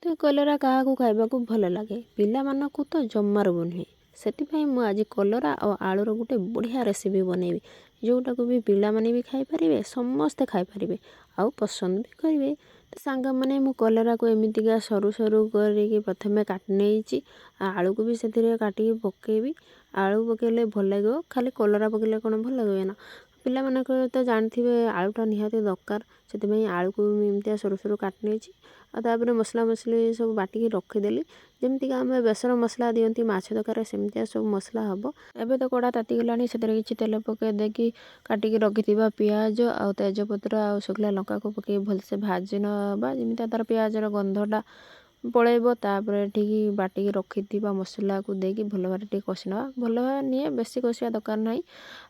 ତ କଲରା କାହାକୁ ଖାଇବାକୁ ଭଲ ଲାଗେ, ପିଲାମାନଙ୍କୁ ତ ଜମାରୁ ବି ନୁହେଁ। ସେଥିପାଇଁ ମୁଁ ଆଜି କଲରା ଆଉ ଆଳୁର ଗୋଟେ ବଢ଼ିଆ ରେସିପି ବନେଇବି, ଯେଉଁଟାକୁ ବି ପିଲାମାନେ ବି ଖାଇପାରିବେ, ସମସ୍ତେ ଖାଇପାରିବେ ଆଉ ପସନ୍ଦ ବି କରିବେ। ତ ସାଙ୍ଗମାନେ, ମୁଁ କଲରାକୁ ଏମିତିକା ସରୁ ସରୁ କରିକି ପ୍ରଥମେ କାଟି ନେଇଛି। ଆଳୁକୁ ବି ସେଥିରେ କାଟିକି ପକେଇବି। ଆଳୁ ପକେଇଲେ ଭଲ ଲାଗିବ, ଖାଲି କଲରା ପକେଇଲେ କ'ଣ ଭଲ ଲାଗିବ ନା। ପିଲାମାନଙ୍କର ତ ଜାଣିଥିବେ ଆଳୁଟା ନିହାତି ଦରକାର, ସେଥିପାଇଁ ଆଳୁକୁ ଏମିତିଆ ସରୁ ସରୁ କାଟି ନେଇଛି। ଆଉ ତାପରେ ମସଲା ମସଲି ସବୁ ବାଟିକି ରଖିଦେଲି, ଯେମିତିକା ଆମେ ବେସର ମସଲା ଦିଅନ୍ତି ମାଛ ତରକାରୀରେ, ସେମିତିଆ ସବୁ ମସଲା ହେବ। ଏବେ ତ କଡ଼ା ତାତିଗଲାଣି, ସେଥିରେ କିଛି ତେଲ ପକାଇ ଦେଇକି କାଟିକି ରଖିଥିବା ପିଆଜ ଆଉ ତେଜପତ୍ର ଆଉ ଶୁଖିଲା ଲଙ୍କାକୁ ପକାଇ ଭଲସେ ଭାଜି ନେବା, ଯେମିତି ତାର ପିଆଜର ଗନ୍ଧଟା ପଳେଇବ। ତାପରେ ଏଠିକି ବାଟିକି ରଖିଥିବା ମସଲାକୁ ଦେଇକି ଭଲ ଭାବରେ ଟିକେ କଷି ନେବା। ଭଲ ଭାବରେ ନିଏ, ବେଶୀ କଷିବା ଦରକାର ନାହିଁ।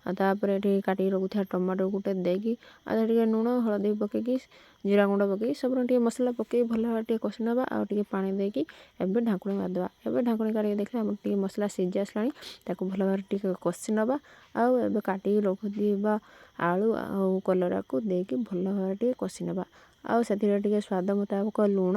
ଆଉ ତାପରେ ଏଠି କାଟିକି ରଖୁଥିବା ଟମାଟୋ ଗୋଟେ ଦେଇକି, ଆଉ ଟିକେ ଲୁଣ ହଳଦୀ ପକାଇକି ଜିରା ଗୁଣ୍ଡ ପକାଇକି ସବୁ ଟିକେ ମସଲା ପକାଇ ଭଲ ଭାବରେ ଟିକେ କଷି ନେବା। ଆଉ ଟିକେ ପାଣି ଦେଇକି ଏବେ ଢାଙ୍କୁଣି ମାରିଦେବା। ଏବେ ଢାଙ୍କୁଣି କାଢ଼ିକି ଦେଖିଲେ ଆମର ଟିକେ ମସଲା ସିଝି ଆସିଲାଣି, ତାକୁ ଭଲ ଭାବରେ ଟିକେ କଷି ନେବା। ଆଉ ଏବେ କାଟିକି ରଖୁଥିବା ଆଳୁ ଆଉ କଲରାକୁ ଦେଇକି ଭଲ ଭାବରେ ଟିକେ କଷି ନେବା। ଆଉ ସେଥିରେ ଟିକେ ସ୍ୱାଦ ମୁତାବକ ଲୁଣ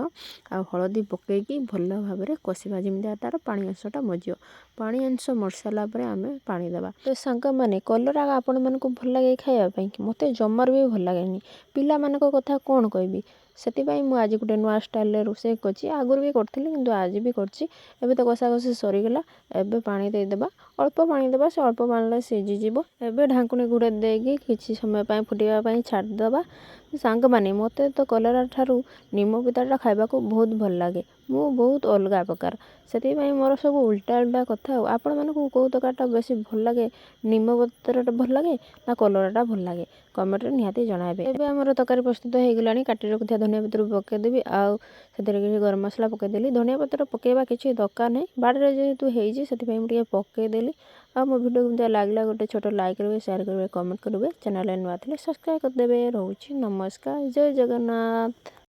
ଆଉ ହଳଦୀ ପକାଇକି ଭଲ ଭାବରେ କଷିବା, ଯେମିତି ତାର ପାଣି ଅଂଶଟା ମରିଯିବ। ପାଣି ଅଂଶ ମରିସାରିଲା ପରେ ଆମେ ପାଣି ଦେବା। ତ ସାଙ୍ଗମାନେ, କଲରା ଆପଣମାନଙ୍କୁ ଭଲ ଲାଗେ ଖାଇବା ପାଇଁ? ମୋତେ ଜମାରୁ ବି ଭଲ ଲାଗେନି। ପିଲାମାନଙ୍କ କଥା କ'ଣ କହିବି, ସେଥିପାଇଁ ମୁଁ ଆଜି ଗୋଟେ ନୂଆ ଷ୍ଟାଇଲରେ ରୋଷେଇ କରିଛି। ଆଗରୁ ବି କରିଥିଲି, କିନ୍ତୁ ଆଜି ବି କରିଛି। ଏବେ ତ କଷାକଷି ସରିଗଲା, ଏବେ ପାଣି ଦେଇଦେବା। ଅଳ୍ପ ପାଣି ଦେବା, ସେ ଅଳ୍ପ ପାଣିରେ ସିଝିଯିବ। ଏବେ ଢାଙ୍କୁଣି ଗୁଡ଼େ ଦେଇକି କିଛି ସମୟ ପାଇଁ ଫୁଟିବା ପାଇଁ ଛାଡ଼ିଦେବା। ସାଙ୍ଗମାନେ, ମୋତେ ତ କଲରା ଠାରୁ ନିମ ପିତାଟା ଖାଇବାକୁ ବହୁତ ଭଲ ଲାଗେ। ମୁଁ ବହୁତ ଅଲଗା ପ୍ରକାର, ସେଥିପାଇଁ ମୋର ସବୁ ଉଲ୍ଟା ଉଲ୍ଟା କଥା। ଆଉ ଆପଣମାନଙ୍କୁ କେଉଁ ତରକାରୀଟା ବେଶୀ ଭଲ ଲାଗେ? ନିମ ପତ୍ରଟା ଭଲ ଲାଗେ ନା କଲରାଟା ଭଲ ଲାଗେ? କମେଣ୍ଟରେ ନିହାତି ଜଣାଇବେ। ଏବେ ଆମର ତରକାରୀ ପ୍ରସ୍ତୁତ ହେଇଗଲାଣି। କାଟି ରଖୁଥିବା ଧନିଆ ପତ୍ର ପକାଇଦେବି, ଆଉ ସେଥିରେ କିଛି ଗରମ ମସଲା ପକାଇଦେଲି। ଧନିଆ ପତ୍ର ପକାଇବା କିଛି ଦରକାର ନାହିଁ, ବାଡ଼ିରେ ଯେହେତୁ ହେଇଛି ସେଥିପାଇଁ ମୁଁ ଟିକେ ପକାଇଦେଲି। ଆଉ ମୋ ଭିଡ଼ିଓ କେମିତି ଲାଗିଲା ଗୋଟେ ଛୋଟ ଲାଇକ୍ କରିବେ, ସେୟାର କରିବେ, କମେଣ୍ଟ କରିବେ। ଚ୍ୟାନେଲରେ ନୂଆ ଥିଲେ ସବସ୍କ୍ରାଇବ୍ କରିଦେବେ। ରହୁଛି ନମସ୍କାର, ଜୟ ଜଗନ୍ନାଥ।